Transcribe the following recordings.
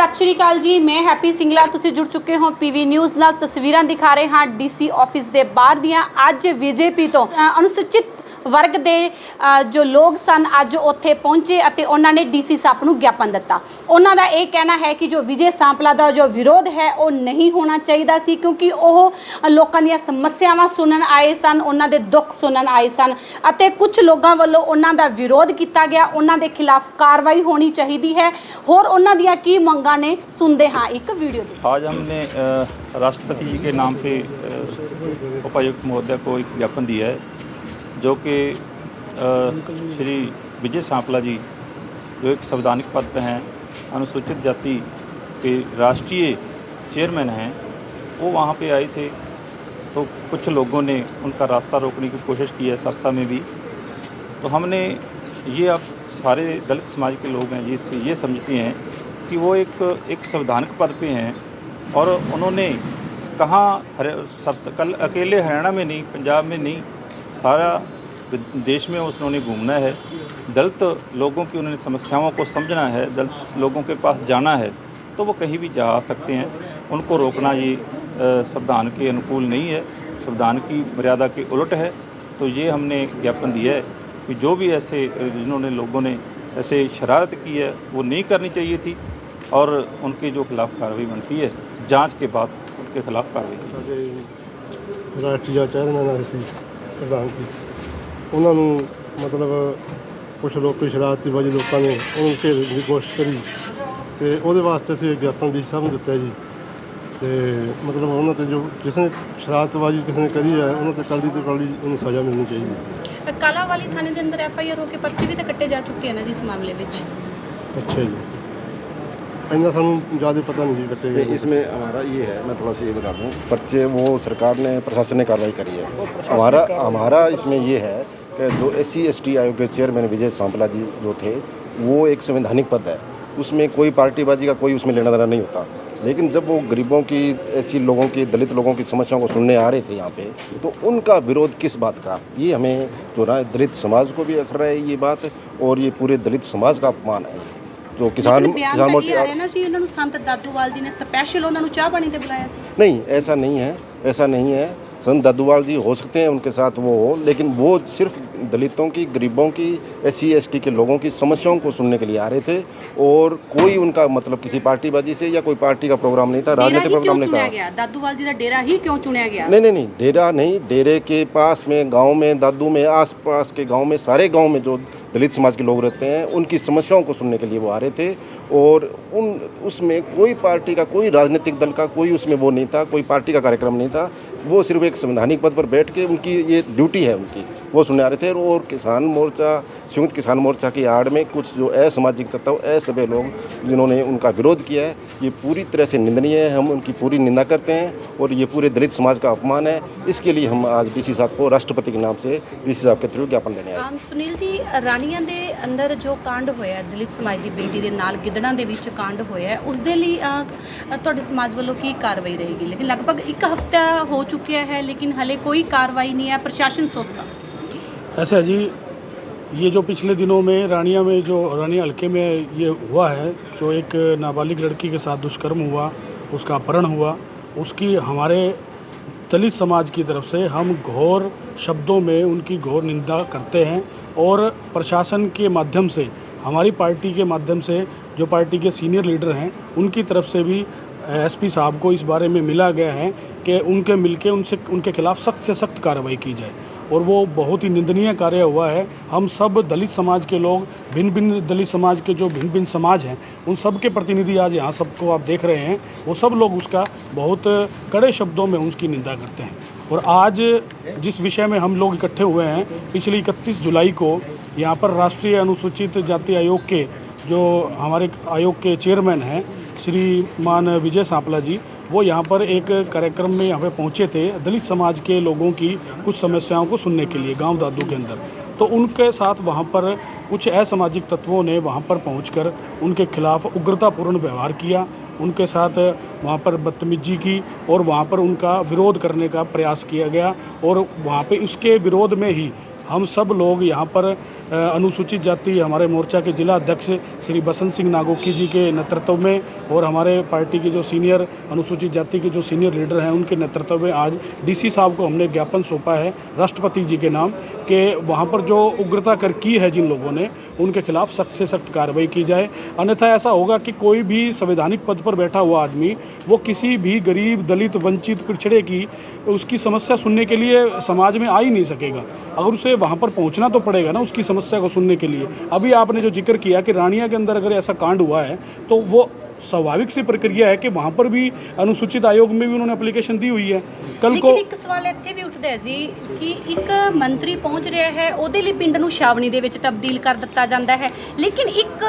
सत श्री अकाल जी, मैं हैप्पी सिंगला। तुसीं जुड़ चुके हो पीवी न्यूज़ नाल। तस्वीरां दिखा रहे हाँ डीसी ऑफिस के बाहर दियां। अज बीजेपी तो अनुसूचित वर्ग के जो लोग सन अज उत्थे पहुंचे और उन्होंने डीसी साहब को ज्ञापन दिता। उन्हों का यह कहना है कि जो विजय सांपला का जो विरोध है वो नहीं होना चाहिए सी, क्योंकि वह लोगों दी समस्यावां सुनन आए सन, उन्हों के दुख सुनन आए सन और कुछ लोगों वालों उन्हों का विरोध किया गया। उन्हों के खिलाफ कार्रवाई होनी चाहिए है। होर उन्हों दियां की मंगां ने सुनते हाँ एक वीडियो। आज हमने राष्ट्रपति जी के नाम पे उपायुक्त महोदय को एक ज्ञापन दिया है, जो कि श्री विजय सांपला जी जो एक संवैधानिक पद पे हैं, अनुसूचित जाति के राष्ट्रीय चेयरमैन हैं, वो वहाँ पे आए थे। तो कुछ लोगों ने उनका रास्ता रोकने की कोशिश की है, सरसा में भी। तो हमने ये अब सारे दलित समाज के लोग हैं ये समझते हैं कि वो एक संवैधानिक पद पे हैं और उन्होंने कहाँ कल अकेले हरियाणा में नहीं, पंजाब में नहीं, सारा देश में उन्होंने घूमना है। दलित लोगों की उन्होंने समस्याओं को समझना है, दलित लोगों के पास जाना है, तो वो कहीं भी जा सकते हैं। उनको रोकना ये संविधान के अनुकूल नहीं है, संविधान की मर्यादा के उलट है। तो ये हमने ज्ञापन दिया है कि जो भी ऐसे जिन्होंने लोगों ने ऐसे शरारत की है वो नहीं करनी चाहिए थी और उनके जो खिलाफ कार्रवाई बनती है जांच के बाद उनके खिलाफ कार्रवाई की। राष्ट्रीय चेयरमैन सी प्रधान की उन्होंने मतलब कुछ लोग शरारतीबाजी लोगों ने उन्होंने घेरने की कोशिश करी, तो वो वास्ते असीं ज्ञापन डी साहब को दिता जी। तो मतलब उन्होंने जो किसी ने शरारतबाजी किसी ने करी है उन्होंने कल दी उन्हें सज़ा मिलनी चाहिए। काला वाली थाने के अंदर FIR होकर पर्चे भी तो कट्टे जा चुके हैं ना जी इस मामले में। अच्छा जी, इतना सानू ज़्यादा पता नहीं जी कट्टे गए। इसमें हमारा ये है, मैं थोड़ा सा ये बता दूँ, पर्चे वो सरकार ने प्रशासन ने कार्रवाई करी है। हमारा इसमें ये है कि जो SC ST आयोग के चेयरमैन विजय सांपला जी जो थे, वो एक संवैधानिक पद है, उसमें कोई पार्टीबाजी का कोई उसमें लेना देना नहीं होता। लेकिन जब वो गरीबों की, ऐसी लोगों की, दलित लोगों की समस्याओं को सुनने आ रहे थे यहाँ पे, तो उनका विरोध किस बात का, ये हमें जो ना दलित समाज को भी अखर है ये बात, और ये पूरे दलित समाज का अपमान है। तो किसान मोर्चे संत दादूवाल जी ने स्पेशल उन्होंने चाह पानी ते बुलाया। नहीं, ऐसा नहीं है। संत दादूवाल जी हो सकते हैं उनके साथ वो हो, लेकिन वो सिर्फ दलितों की, गरीबों की, SC ST के लोगों की समस्याओं को सुनने के लिए आ रहे थे, और कोई उनका मतलब किसी पार्टीबाजी से या कोई पार्टी का प्रोग्राम नहीं था, राजनीतिक प्रोग्राम नहीं था। दादूवाल जी का डेरा ही क्यों चुना गया? नहीं, डेरा नहीं, डेरे के पास में गांव में, दादू में, आसपास के गांव में, सारे गांव में जो दलित समाज के लोग रहते हैं उनकी समस्याओं को सुनने के लिए वो आ रहे थे। और उसमें कोई पार्टी का, कोई राजनीतिक दल का कोई उसमें वो नहीं था, कोई पार्टी का कार्यक्रम नहीं था। वो सिर्फ एक संवैधानिक पद पर बैठ के उनकी ये ड्यूटी है उनकी, वो सुनने आ रहे थे। और किसान मोर्चा, संयुक्त किसान मोर्चा की आड़ में कुछ जो असामाजिक तत्व, असभ्य लोग जिन्होंने उनका विरोध किया है, ये पूरी तरह से निंदनीय है। हम उनकी पूरी निंदा करते हैं और ये पूरे दलित समाज का अपमान है। इसके लिए हम आज DC साहब को राष्ट्रपति के नाम से DC साहब के थ्रू ज्ञापन देने आए। सुनील जी, रानिया दे अंदर जो कांड होया दलित समाज की बेटी के नाल गिदड़ा दे विच कांड होया, उस दे लई तुहाडे समाज वालों की कार्रवाई रहेगी? लेकिन लगभग एक हफ्ता हो चुका है लेकिन हले कोई कार्रवाई नहीं है, प्रशासन सुस्त। ऐसा जी, ये जो पिछले दिनों में रानिया में, जो रानिया हल्के में ये हुआ है, जो एक नाबालिग लड़की के साथ दुष्कर्म हुआ, उसका अपहरण हुआ, उसकी हमारे दलित समाज की तरफ से हम घोर शब्दों में उनकी घोर निंदा करते हैं। और प्रशासन के माध्यम से, हमारी पार्टी के माध्यम से, जो पार्टी के सीनियर लीडर हैं उनकी तरफ से भी SP साहब को इस बारे में मिला गया है कि उनके मिलके उनके खिलाफ सख्त से सख्त कार्रवाई की जाए। और वो बहुत ही निंदनीय कार्य हुआ है। हम सब दलित समाज के लोग, भिन्न दलित समाज के जो भिन्न समाज हैं, उन सब के प्रतिनिधि आज यहाँ सबको आप देख रहे हैं, वो सब लोग उसका बहुत कड़े शब्दों में उसकी निंदा करते हैं। और आज जिस विषय में हम लोग इकट्ठे हुए हैं, पिछली 31 जुलाई को यहाँ पर राष्ट्रीय अनुसूचित जाति आयोग के जो हमारे आयोग के चेयरमैन हैं श्रीमान विजय सांपला जी, वो यहाँ पर एक कार्यक्रम में यहाँ पे पहुँचे थे दलित समाज के लोगों की कुछ समस्याओं को सुनने के लिए गांव दादू के अंदर। तो उनके साथ वहाँ पर कुछ असामाजिक तत्वों ने वहाँ पर पहुंचकर उनके खिलाफ उग्रतापूर्ण व्यवहार किया, उनके साथ वहाँ पर बदतमीजी की और वहाँ पर उनका विरोध करने का प्रयास किया गया। और वहाँ पे इसके विरोध में ही हम सब लोग यहाँ पर अनुसूचित जाति हमारे मोर्चा के जिला अध्यक्ष श्री बसंत सिंह नागोकी जी के नेतृत्व में और हमारे पार्टी के जो सीनियर अनुसूचित जाति के जो सीनियर लीडर हैं उनके नेतृत्व में आज डीसी साहब को हमने ज्ञापन सौंपा है राष्ट्रपति जी के नाम कि वहाँ पर जो उग्रता कर की है जिन लोगों ने उनके खिलाफ सख्त से सख्त कार्रवाई की जाए। अन्यथा ऐसा होगा कि कोई भी संवैधानिक पद पर बैठा हुआ आदमी वो किसी भी गरीब दलित वंचित पिछड़े की उसकी समस्या सुनने के लिए समाज में आ ही नहीं सकेगा। अगर उसे वहाँ पर पहुँचना तो पड़ेगा ना उसकी समस्या को सुनने के लिए। अभी आपने जो जिक्र किया कि रानिया के अंदर अगर ऐसा कांड हुआ है तो वो स्वाभाविक सी प्रक्रिया है कि वहाँ पर भी अनुसूचित आयोग में भी उन्होंने एप्लीकेशन दी हुई है। कल को ਲੇਕਿਨ ਇੱਕ ਸਵਾਲ ਇੱਥੇ ਵੀ ਉੱਠਦਾ ਹੈ ਜੀ ਕਿ ਇੱਕ ਮੰਤਰੀ ਪਹੁੰਚ ਰਿਹਾ ਹੈ ਉਹਦੇ ਲਈ ਪਿੰਡ ਨੂੰ ਛਾਵਣੀ ਦੇ ਵਿੱਚ ਤਬਦੀਲ ਕਰ ਦਿੱਤਾ ਜਾਂਦਾ ਹੈ, ਲੇਕਿਨ ਇੱਕ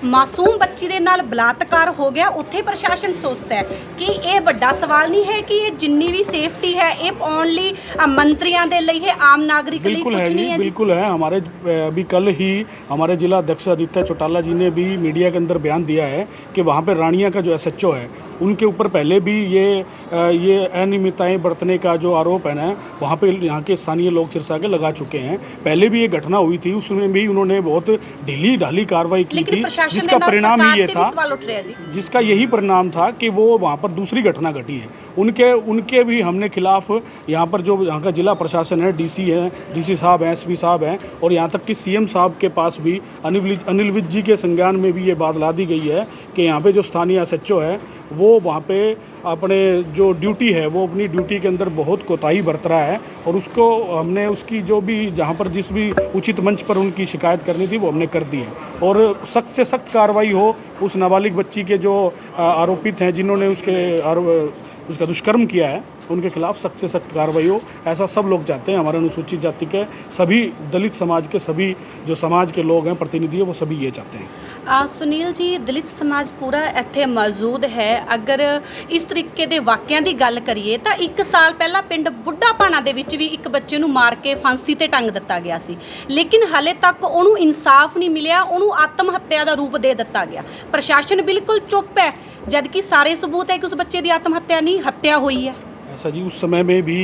ਮਾਸੂਮ ਬੱਚੀ ਦੇ ਨਾਲ ਬਲਾਤਕਾਰ ਹੋ ਗਿਆ ਉੱਥੇ ਪ੍ਰਸ਼ਾਸਨ ਸੋਚਦਾ ਹੈ ਕਿ ਇਹ ਵੱਡਾ ਸਵਾਲ ਨਹੀਂ ਹੈ ਕਿ ਇਹ ਜਿੰਨੀ ਵੀ ਸੇਫਟੀ है ये ओनली मंत्रियों के लिए है, आम नागरिक लिए बिल्कुल कुछ है नहीं जी, है। बिल्कुल है। हमारे अभी कल ही हमारे जिला अध्यक्ष आदित्य चौटाला जी ने भी मीडिया के अंदर बयान दिया है कि वहाँ पर रानिया का जो SHO है उनके ऊपर पहले भी ये अनियमितताएं बरतने का जो आरोप है ना वहाँ पे यहाँ के स्थानीय लोग चिरसा के लगा चुके हैं। पहले भी ये घटना हुई थी, उसमें भी उन्होंने बहुत ढीली ढाली कार्रवाई की थी, जिसका परिणाम ही ये था, जिसका यही परिणाम था कि वो वहाँ पर दूसरी घटना घटी है। उनके भी हमने खिलाफ यहाँ पर जो यहाँ का जिला प्रशासन है, डीसी साहब हैं, SP साहब हैं और यहाँ तक कि CM साहब के पास भी अनिल विज जी के संज्ञान में भी ये बात ला दी गई है कि यहाँ पे जो स्थानीय SHO है वो वहाँ पे अपने जो ड्यूटी है वो अपनी ड्यूटी के अंदर बहुत कोताही बरत रहा है और उसको हमने उसकी जो भी जहाँ पर जिस भी उचित मंच पर उनकी शिकायत करनी थी वो हमने कर दी है और सख्त से सख्त कार्रवाई हो उस नाबालिग बच्ची के जो आरोपित हैं जिन्होंने उसका दुष्कर्म किया है उनके खिलाफ सख्त से सख्त कार्रवाई हो, ऐसा सब लोग चाहते हैं। हमारे अनुसूचित जाति के सभी दलित समाज के सभी जो समाज के लोग हैं प्रतिनिधि है वो सभी ये चाहते हैं। सुनील जी, दलित समाज पूरा ਇੱਥੇ मौजूद है। अगर इस तरीके ਦੇ ਵਾਕਿਆਂ ਦੀ ਗੱਲ ਕਰੀਏ ਤਾਂ 1 ਸਾਲ ਪਹਿਲਾਂ ਪਿੰਡ ਬੁੱਢਾ ਭਾਣਾ ਦੇ ਵਿੱਚ ਵੀ ਇੱਕ ਬੱਚੇ ਨੂੰ ਮਾਰ ਕੇ ਫਾਂਸੀ ਤੇ ਟੰਗ ਦਿੱਤਾ ਗਿਆ ਸੀ, ਲੇਕਿਨ ਹਾਲੇ ਤੱਕ ਉਹਨੂੰ ਇਨਸਾਫ ਨਹੀਂ ਮਿਲਿਆ, ਉਹਨੂੰ ਆਤਮ ਹੱਤਿਆ ਦਾ ਰੂਪ ਦੇ ਦਿੱਤਾ ਗਿਆ। ਪ੍ਰਸ਼ਾਸਨ ਬਿਲकुल ਚੁੱਪ है जबकि सारे सबूत है कि उस बच्चे की आत्महत्या नहीं हत्या हुई है। ऐसा जी उस समय में भी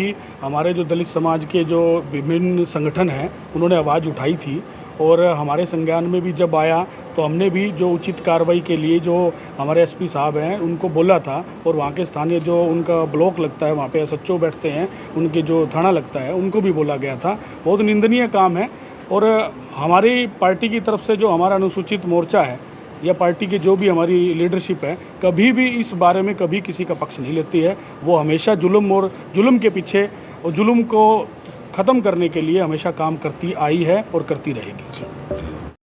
हमारे जो दलित समाज के जो विभिन्न संगठन हैं उन्होंने आवाज़ उठाई थी और हमारे संज्ञान में भी जब आया तो हमने भी जो उचित कार्रवाई के लिए जो हमारे SP साहब हैं उनको बोला था और वहाँ के स्थानीय जो उनका ब्लॉक लगता है वहाँ पे SHO बैठते हैं उनके जो थाना लगता है उनको भी बोला गया था। बहुत निंदनीय काम है और हमारी पार्टी की तरफ से जो हमारा अनुसूचित मोर्चा है या पार्टी की जो भी हमारी लीडरशिप है कभी भी इस बारे में कभी किसी का पक्ष नहीं लेती है। वो हमेशा जुल्म के पीछे और जुल्म को ख़त्म करने के लिए हमेशा काम करती आई है और करती रहेगी।